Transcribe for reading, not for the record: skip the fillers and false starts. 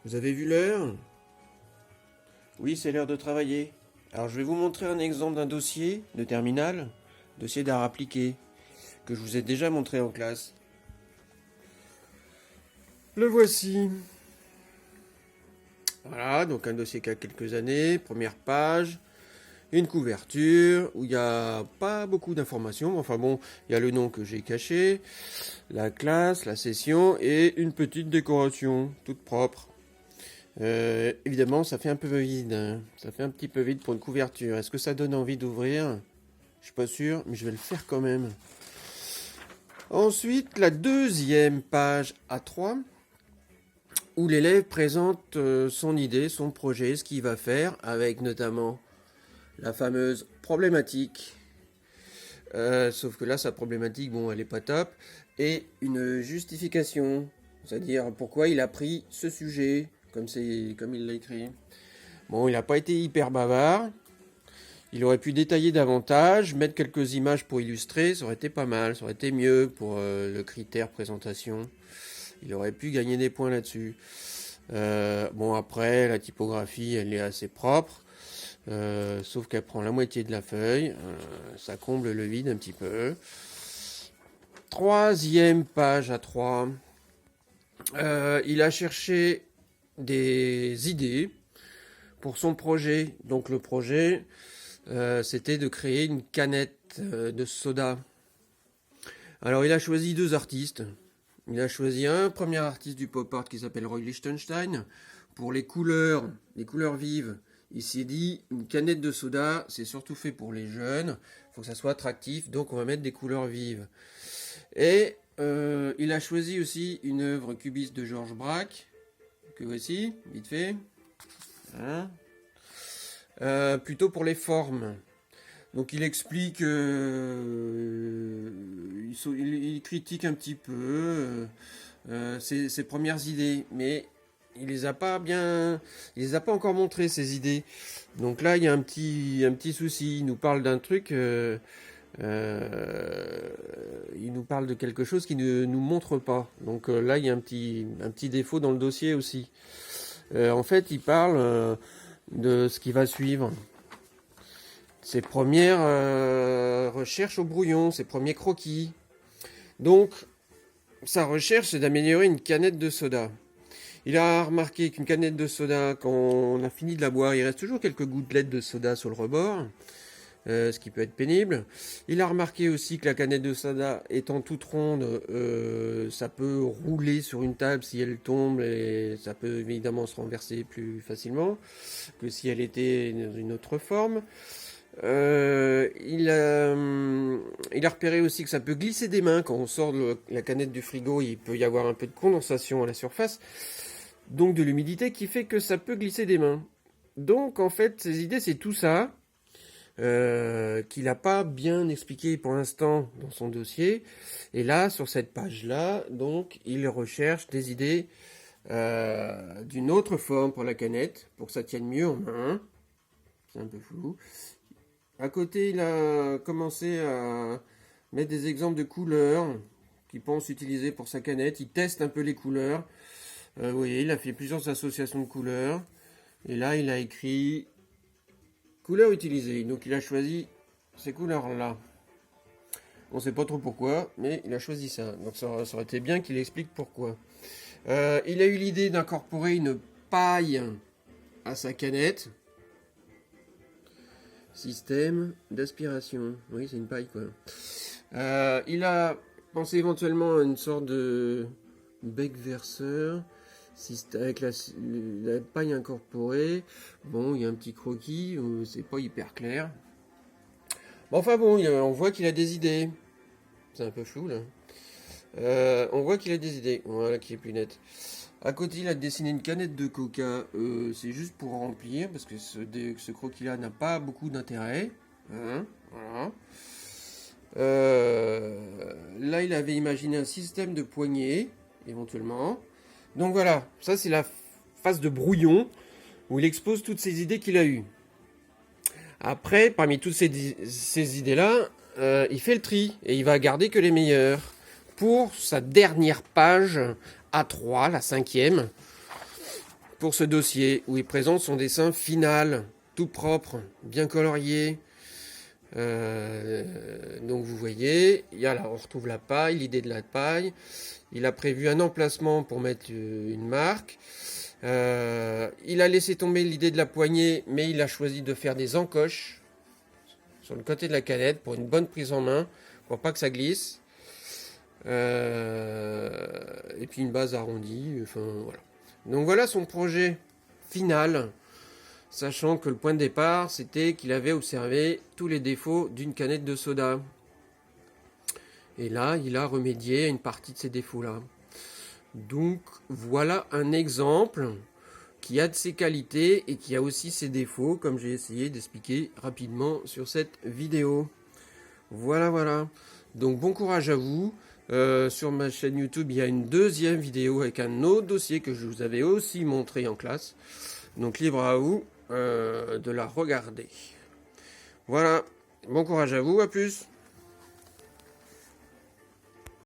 Vous avez vu l'heure? Oui, c'est l'heure de travailler. Alors je vais vous montrer un exemple d'un dossier de terminale, dossier d'art appliqué, que je vous ai déjà montré en classe. Le voici. Voilà, donc un dossier qui a quelques années, première page, une couverture où il n'y a pas beaucoup d'informations. Enfin bon, il y a le nom que j'ai caché, la classe, la session et une petite décoration toute propre. Évidemment, ça fait un peu vide, hein. Ça fait un petit peu vide pour une couverture. Est-ce que ça donne envie d'ouvrir? Je suis pas sûr, mais je vais le faire quand même. Ensuite, la deuxième page A3, où l'élève présente son idée, son projet, ce qu'il va faire, avec notamment la fameuse problématique. Sauf que là, sa problématique, bon, elle est pas top. Et une justification, c'est-à-dire pourquoi il a pris ce sujet, comme il l'a écrit. Bon, il n'a pas été hyper bavard. Il aurait pu détailler davantage, mettre quelques images pour illustrer, ça aurait été pas mal, ça aurait été mieux pour le critère présentation. Il aurait pu gagner des points là-dessus. Bon, après, la typographie, elle est assez propre, sauf qu'elle prend la moitié de la feuille, ça comble le vide un petit peu. Troisième page à 3. Il a cherché des idées pour son projet. Donc le projet, c'était de créer une canette de soda. Alors il a choisi deux artistes. Il a choisi un premier artiste du pop art qui s'appelle Roy Lichtenstein. Pour les couleurs vives, il s'est dit une canette de soda, c'est surtout fait pour les jeunes. Il faut que ça soit attractif, donc on va mettre des couleurs vives. Et il a choisi aussi une œuvre cubiste de Georges Braque, que voici, vite fait. Hein, plutôt pour les formes. Donc il explique, il critique un petit peu ses premières idées, mais il les a pas encore montrées ces idées. Donc là il y a un petit souci. Il nous parle d'un truc, il nous parle de quelque chose qui ne nous montre pas. Donc là il y a un petit défaut dans le dossier aussi. En fait il parle de ce qui va suivre. Ses premières recherches au brouillon, ses premiers croquis. Donc, sa recherche, c'est d'améliorer une canette de soda. Il a remarqué qu'une canette de soda, quand on a fini de la boire, il reste toujours quelques gouttelettes de soda sur le rebord, ce qui peut être pénible. Il a remarqué aussi que la canette de soda étant toute ronde, ça peut rouler sur une table si elle tombe, et ça peut évidemment se renverser plus facilement que si elle était dans une autre forme. Il a repéré aussi que ça peut glisser des mains quand on sort de la canette du frigo. Il peut y avoir un peu de condensation à la surface, donc de l'humidité qui fait que ça peut glisser des mains. Donc en fait, ses idées, c'est tout ça qu'il n'a pas bien expliqué pour l'instant dans son dossier. Et là, sur cette page-là, donc il recherche des idées d'une autre forme pour la canette, pour que ça tienne mieux en main. C'est un peu flou. À côté, il a commencé à mettre des exemples de couleurs qu'il pense utiliser pour sa canette. Il teste un peu les couleurs. Vous voyez, il a fait plusieurs associations de couleurs. Et là, il a écrit couleurs utilisées. Donc, il a choisi ces couleurs-là. On ne sait pas trop pourquoi, mais il a choisi ça. Donc, ça aurait été bien qu'il explique pourquoi. Il a eu l'idée d'incorporer une paille à sa canette. Système d'aspiration. Oui, c'est une paille, quoi. Il a pensé éventuellement à une sorte de bec verseur avec la paille incorporée. Bon, il y a un petit croquis, c'est pas hyper clair. Bon, enfin bon, on voit qu'il a des idées. C'est un peu flou, là. On voit qu'il a des idées. Voilà, qui est plus net. À côté, il a dessiné une canette de coca. C'est juste pour remplir, parce que ce croquis-là n'a pas beaucoup d'intérêt. Hein, voilà. Là, il avait imaginé un système de poignées, éventuellement. Donc voilà, ça c'est la phase de brouillon, où il expose toutes ces idées qu'il a eues. Après, parmi toutes ces idées-là, il fait le tri, et il va garder que les meilleures. Pour sa dernière page A3, la 5e, pour ce dossier où il présente son dessin final, tout propre, bien colorié. Donc vous voyez, on retrouve la paille, l'idée de la paille. Il a prévu un emplacement pour mettre une marque. Il a laissé tomber l'idée de la poignée, mais il a choisi de faire des encoches sur le côté de la canette pour une bonne prise en main, pour pas que ça glisse. Et puis une base arrondie. Enfin voilà. Donc voilà son projet final, sachant que le point de départ, c'était qu'il avait observé tous les défauts d'une canette de soda. Et là, il a remédié à une partie de ces défauts-là. Donc voilà un exemple qui a de ses qualités et qui a aussi ses défauts, comme j'ai essayé d'expliquer rapidement sur cette vidéo. Voilà. Donc bon courage à vous. Sur ma chaîne YouTube, il y a une deuxième vidéo avec un autre dossier que je vous avais aussi montré en classe. Donc libre à vous de la regarder. Voilà, bon courage à vous, à plus.